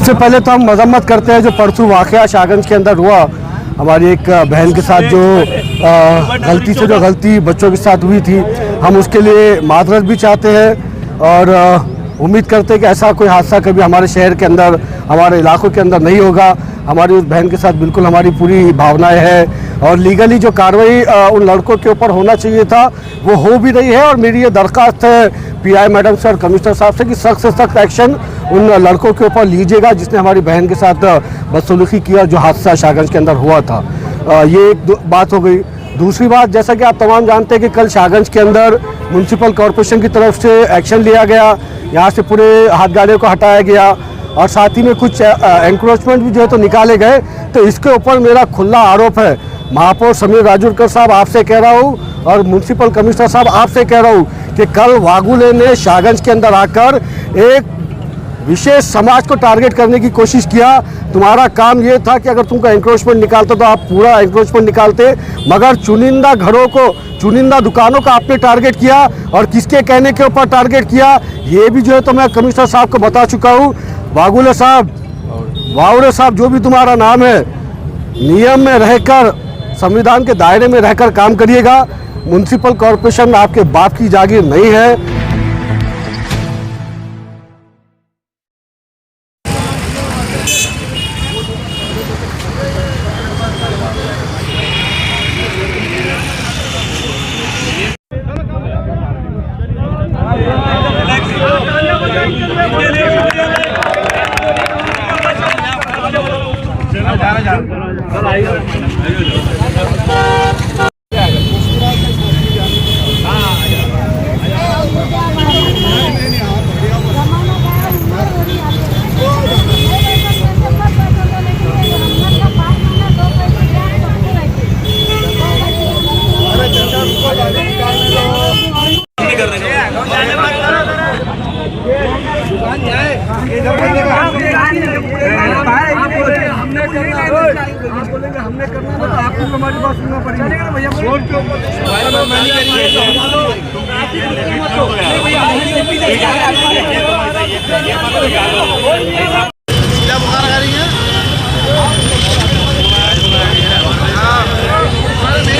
सबसे पहले तो हम मजम्मत करते हैं जो परसों वाक़या शाहगंज के अंदर हुआ, हमारी एक बहन के साथ जो गलती से जो गलती बच्चों के साथ हुई थी, हम उसके लिए माजरत भी चाहते हैं और उम्मीद करते हैं कि ऐसा कोई हादसा कभी हमारे शहर के अंदर, हमारे इलाकों के अंदर नहीं होगा। हमारी उस बहन के साथ बिल्कुल हमारी पूरी भावनाएं हैं और लीगली जो कार्रवाई उन लड़कों के ऊपर होना चाहिए था वो हो भी रही है। और मेरी ये दरख्वास्त है पीआई मैडम से और कमिश्नर साहब से कि सख्त से सख्त एक्शन उन लड़कों के ऊपर लीजिएगा जिसने हमारी बहन के साथ बदसलूकी किया, जो हादसा शाहगंज के अंदर हुआ था। ये एक बात हो गई। दूसरी बात, जैसा कि आप तमाम जानते हैं कि कल शाहगंज के अंदर म्यूनसिपल कॉरपोरेशन की तरफ से एक्शन लिया गया, यहाँ से पूरे हाथ गाड़ियों को हटाया गया और साथ ही में कुछ एनक्रोचमेंट भी जो है तो निकाले गए। तो इसके ऊपर मेरा खुला आरोप है। महापौर समीर राजूरकर साहब, आपसे कह रहा हूँ और म्यूनसिपल कमिश्नर साहब आपसे कह रहा हूँ कि कल वागुले ने शाहगंज के अंदर आकर एक विशेष समाज को टारगेट करने की कोशिश किया। तुम्हारा काम ये था कि अगर तुमको एनक्रोचमेंट निकालते तो आप पूरा एनक्रोचमेंट निकालते, मगर चुनिंदा घरों को, चुनिंदा दुकानों का आपने टारगेट किया और किसके कहने के ऊपर टारगेट किया ये भी जो है तो मैं कमिश्नर साहब को बता चुका हूँ। वागुले साहब, वावड़े साहब, जो भी तुम्हारा नाम है, नियम में रहकर, संविधान के दायरे में रहकर काम करिएगा। म्यूनसिपल कॉरपोरेशन आपके बाप की जागीर नहीं है। हमने करना है तो आपको हमारी बात सुनना पड़ेगा भैया।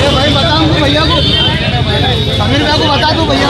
भाई बता दो भैया को, समीर भैया को बता दो भैया।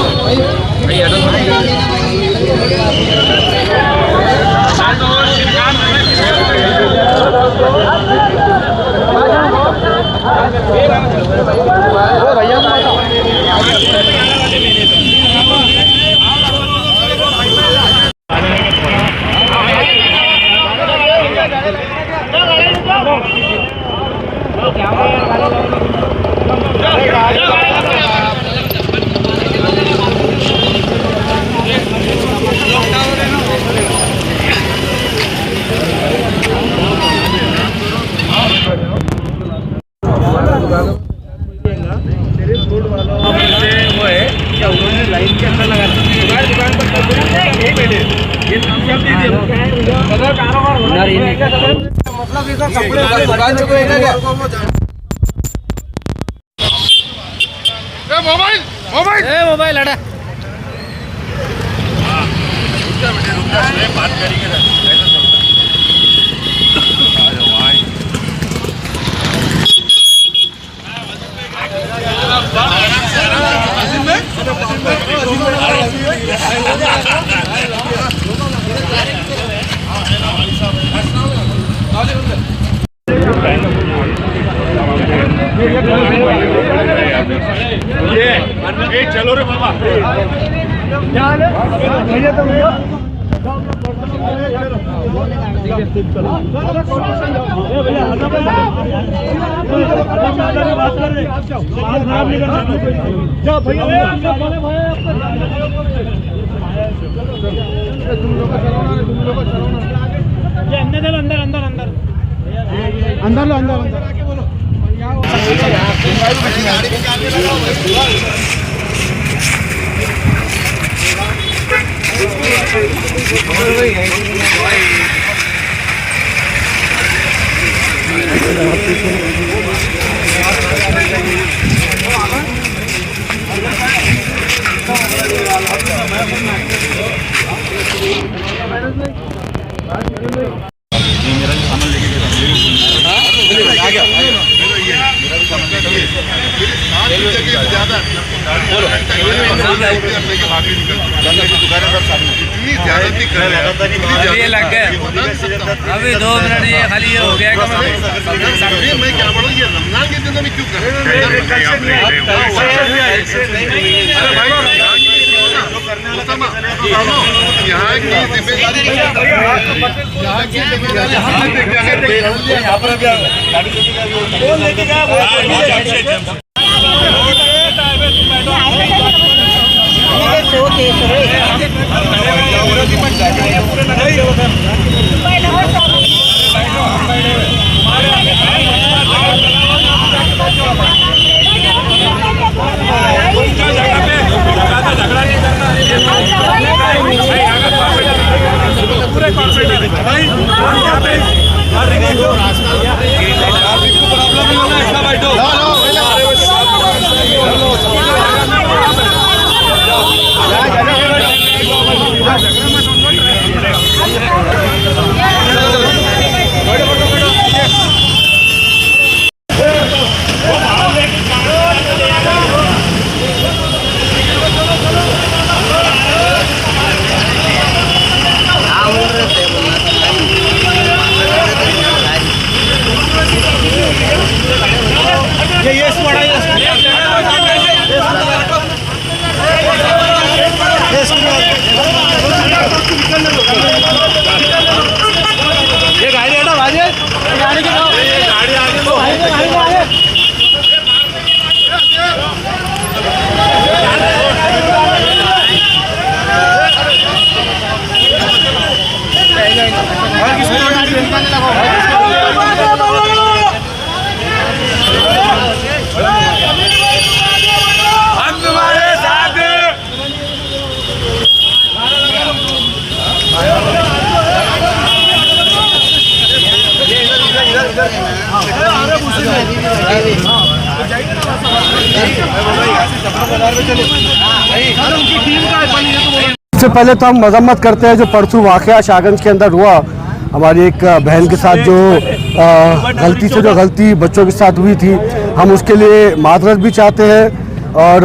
मोबाइल हटा बात करेंगे ना। चलो रे बाबा, अंदर अंदर अंदर अंदर लो, अंदर अंदर ये लग गए अभी 2 मिनट ये खाली ये हो गया कि मैं क्या बोलूं, ये रमजान के दिनों में क्यों कर रहे यहाँ की सबसे पहले तो हम मजम्मत करते हैं जो परसों वाक़या शाहगंज के अंदर हुआ, हमारी एक बहन के साथ जो गलती बच्चों के साथ हुई थी, हम उसके लिए माजरत भी चाहते हैं और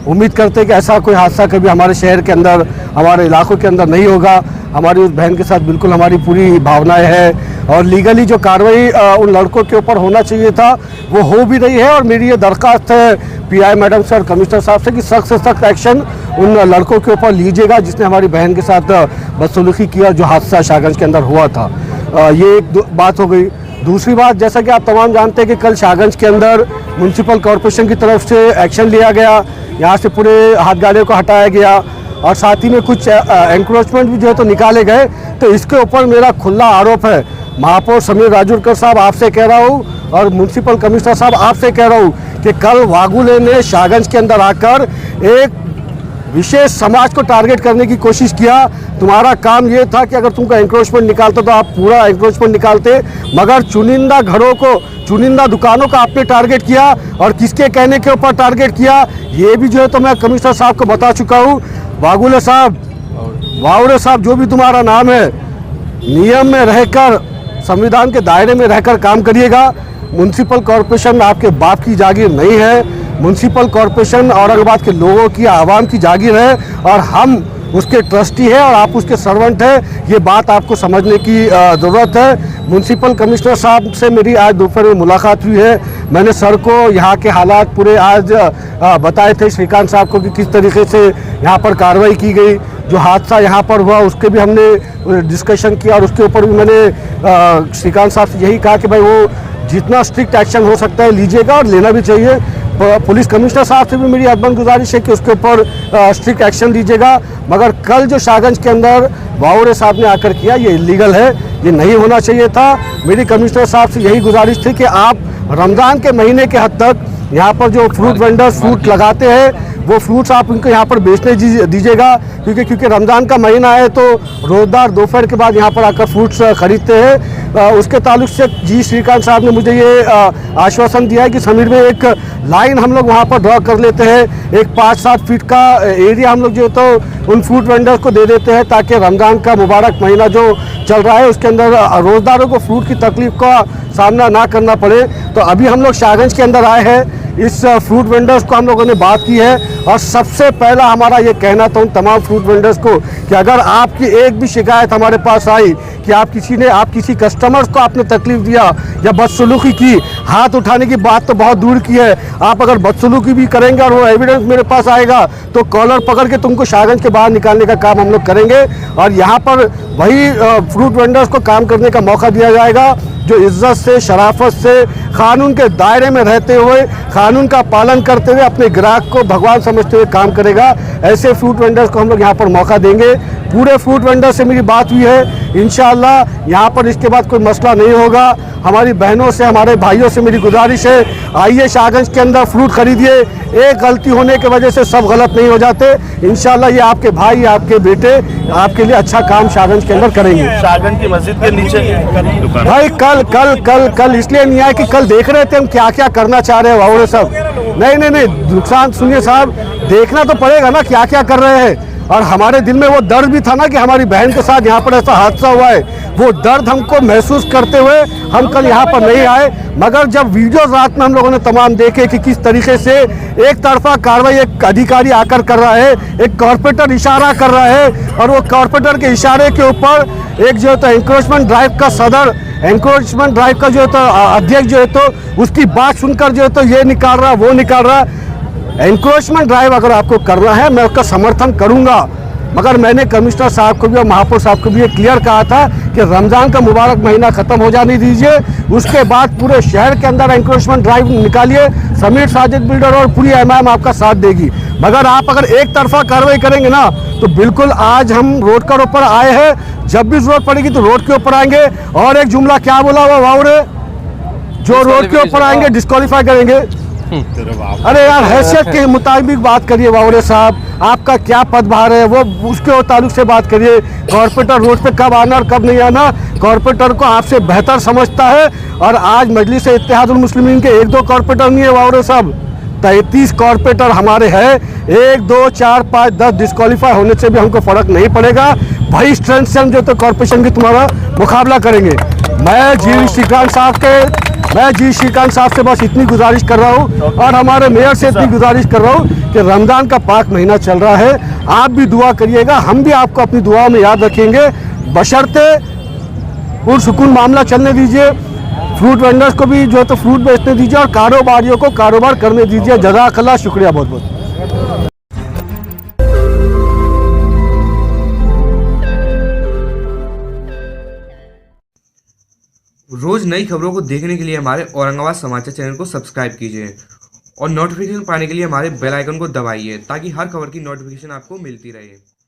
उम्मीद करते हैं कि ऐसा कोई हादसा कभी हमारे शहर के अंदर, हमारे इलाकों के अंदर नहीं होगा। हमारी उस बहन के साथ बिल्कुल हमारी पूरी भावनाएं हैं और लीगली जो कार्रवाई उन लड़कों के ऊपर होना चाहिए था वो हो भी रही है। और मेरी ये दरख्वास्त है पीआई मैडम से और कमिश्नर साहब से कि सख्त से सख्त एक्शन उन लड़कों के ऊपर लीजिएगा जिसने हमारी बहन के साथ बदसलूकी किया, जो हादसा शाहगंज के अंदर हुआ था। ये एक बात हो गई। दूसरी बात, जैसा कि आप तमाम जानते हैं कि कल शाहगंज के अंदर म्यूनसिपल कॉरपोरेशन की तरफ से एक्शन लिया गया, यहाँ से पूरे हाथ गाड़ियों को हटाया गया और साथ ही में कुछ एनक्रोचमेंट भी जो है तो निकाले गए। तो इसके ऊपर मेरा खुला आरोप है। महापौर समीर राजूरकर साहब आपसे कह रहा हूँ और म्यूनसिपल कमिश्नर साहब आपसे कह रहा हूँ कि कल वागुले ने शाहगंज के अंदर आकर एक विशेष समाज को टारगेट करने की कोशिश किया। तुम्हारा काम ये था कि अगर तुमको एनक्रोचमेंट निकालते तो आप पूरा एनक्रोचमेंट निकालते, मगर चुनिंदा घरों को, चुनिंदा दुकानों का आपने टारगेट किया और किसके कहने के ऊपर टारगेट किया ये भी जो है तो मैं कमिश्नर साहब को बता चुका हूँ। वागुले साहब, वावरे साहब, जो भी तुम्हारा नाम है, नियम में रहकर, संविधान के दायरे में रहकर काम करिएगा। म्यूनसिपल कॉरपोरेशन आपके बाप की जागीर नहीं है। म्यूनसिपल कॉरपोरेशन औरंगाबाद के लोगों की, आवाम की जागीर है और हम उसके ट्रस्टी है और आप उसके सर्वेंट हैं। ये बात आपको समझने की ज़रूरत है। म्यूनसिपल कमिश्नर साहब से मेरी आज दोपहर में मुलाकात हुई है। मैंने सर को यहाँ के हालात पूरे आज बताए थे श्रीकांत साहब को कि किस तरीके से यहाँ पर कार्रवाई की गई। जो हादसा यहाँ पर हुआ उसके भी हमने डिस्कशन किया और उसके ऊपर भी मैंने श्रीकांत साहब से यही कहा कि भाई वो जितना स्ट्रिक्ट एक्शन हो सकता है लीजिएगा और लेना भी चाहिए। पुलिस कमिश्नर साहब से भी मेरी अदबन गुजारिश है कि उसके ऊपर स्ट्रिक्ट एक्शन दीजिएगा। मगर कल जो शाहगंज के अंदर वावरे साहब ने आकर किया ये इलीगल है, ये नहीं होना चाहिए था। मेरी कमिश्नर साहब से यही गुजारिश थी कि आप रमज़ान के महीने के हद तक यहाँ पर जो फ्रूट वेंडर्स फ्रूट लगाते हैं वो फ्रूट्स आप उनको यहाँ पर बेचने दीजिएगा, क्योंकि रमज़ान का महीना है तो रोज़दार दोपहर के बाद यहाँ पर आकर फ्रूट्स खरीदते हैं। उसके ताल्लुक से जी श्रीकांत साहब ने मुझे ये आश्वासन दिया है कि समीर में एक लाइन हम लोग वहाँ पर ड्रॉ कर लेते हैं, एक 5-7 फीट का एरिया हम लोग जो तो उन फ्रूट वेंडर्स को दे देते हैं ताकि रमज़ान का मुबारक महीना जो चल रहा है उसके अंदर रोज़दारों को फ्रूट की तकलीफ का सामना ना करना पड़े। तो अभी हम लोग शाहगंज के अंदर आए हैं। इस फ्रूट वेंडर्स को हम लोगों ने बात की है। और सबसे पहला हमारा ये कहना था उन तमाम फ्रूट वेंडर्स को कि अगर आपकी एक भी शिकायत हमारे पास आई कि आप किसी कस्टमर्स को आपने तकलीफ दिया या बदसलूकी की, हाथ उठाने की बात तो बहुत दूर की है, आप अगर बदसलूकी भी करेंगे और वो एविडेंस मेरे पास आएगा तो कॉलर पकड़ के तुमको शाहगंज के बाहर निकालने का काम हम लोग करेंगे। और यहाँ पर वही फ्रूट वेंडर्स को काम करने का मौका दिया जाएगा जो इज्जत से, शराफत से, कानून के दायरे में रहते हुए, कानून का पालन करते हुए अपने ग्राहक को भगवान समझते हुए काम करेगा। ऐसे फ्रूट वेंडर्स को हम लोग यहाँ पर मौका देंगे। पूरे फ्रूट वेंडर से मेरी बात हुई है, इंशाअल्लाह यहाँ पर इसके बाद कोई मसला नहीं होगा। हमारी बहनों से, हमारे भाइयों से मेरी गुजारिश है, आइए शाहगंज के अंदर फ्रूट खरीदिए। एक गलती होने की वजह से सब गलत नहीं हो जाते। इंशाअल्लाह ये आपके भाई, आपके बेटे आपके लिए अच्छा काम शाहगंज के अंदर करेंगे। शाहगंज की मस्जिद के नीचे दुकान भाई कल इसलिए नहीं आया कि कल देख रहे थे हम क्या क्या करना चाह रहे हैं वाउरे सब। नहीं, नुकसान सुनिए साहब, देखना तो पड़ेगा ना क्या क्या कर रहे हैं। और हमारे दिल में वो दर्द भी था ना कि हमारी बहन के साथ यहाँ पर ऐसा हादसा हुआ है, वो दर्द हमको महसूस करते हुए हम कल यहाँ पर नहीं आए। मगर जब वीडियो रात में हम लोगों ने तमाम देखे कि किस तरीके से एक तरफा कार्रवाई एक अधिकारी आकर कर रहा है, एक कॉर्पोरेटर इशारा कर रहा है और वो कॉर्पोरेटर के इशारे के ऊपर एक जो है एनक्रोचमेंट ड्राइव का सदर, एनक्रोचमेंट ड्राइव का जो है अध्यक्ष जो है तो उसकी बात सुनकर जो है तो ये निकाल रहा, वो निकाल रहा। एनक्रोचमेंट ड्राइव अगर आपको करना है मैं उसका समर्थन करूंगा, मगर मैंने कमिश्नर साहब को भी और महापौर साहब को भी ये क्लियर कहा था कि रमज़ान का मुबारक महीना ख़त्म हो जाने दीजिए, उसके बाद पूरे शहर के अंदर एनक्रोचमेंट ड्राइव निकालिए। समीर साजिद बिल्डर और पूरी एमआईएम आपका साथ देगी। मगर आप अगर एक तरफा कार्रवाई करेंगे ना तो बिल्कुल आज हम रोड के ऊपर आए हैं, जब भी जरूरत पड़ेगी तो रोड के ऊपर आएंगे। और एक जुमला क्या बोला हुआ वाउरे, जो रोड के ऊपर आएंगे डिस्क्वालीफाई करेंगे। अरे यार हैसियत के मुताबिक बात करिए वाउरे साहब, आपका क्या पदभार है वो उसके ताल्लुक से बात करिए। कॉर्पोरेटर रोड पे कब आना और कब नहीं आना कॉर्पोरेटर को आपसे बेहतर समझता है। और आज मजलिस इत्तेहादुल मुस्लिमीन के 1-2 कॉर्पोरेटर नहीं है वाउरे साहब, 33 कॉर्पोरेटर हमारे हैं। 1, 2, 4, 5, 10 डिस्क्वालीफाई होने से भी हमको फर्क नहीं पड़ेगा भाई। स्ट्रेंथ से हम जो तो कॉर्पोरेशन की तुम्हारा मुकाबला करेंगे। मैं जी श्रीकांत साहब से बस इतनी गुजारिश कर रहा हूँ और हमारे मेयर से इतनी गुजारिश कर रहा हूँ कि रमज़ान का पाक महीना चल रहा है, आप भी दुआ करिएगा, हम भी आपको अपनी दुआओं में याद रखेंगे। बशर्ते पुरसुकून मामला चलने दीजिए, फ्रूट वेंडर्स को भी जो है तो फ्रूट बेचने दीजिए और कारोबारियों को कारोबार करने दीजिए। जज़ाकल्लाह, शुक्रिया बहुत बहुत। रोज नई खबरों को देखने के लिए हमारे औरंगाबाद समाचार चैनल को सब्सक्राइब कीजिए और नोटिफिकेशन पाने के लिए हमारे बेल आइकन को दबाइए ताकि हर खबर की नोटिफिकेशन आपको मिलती रहे।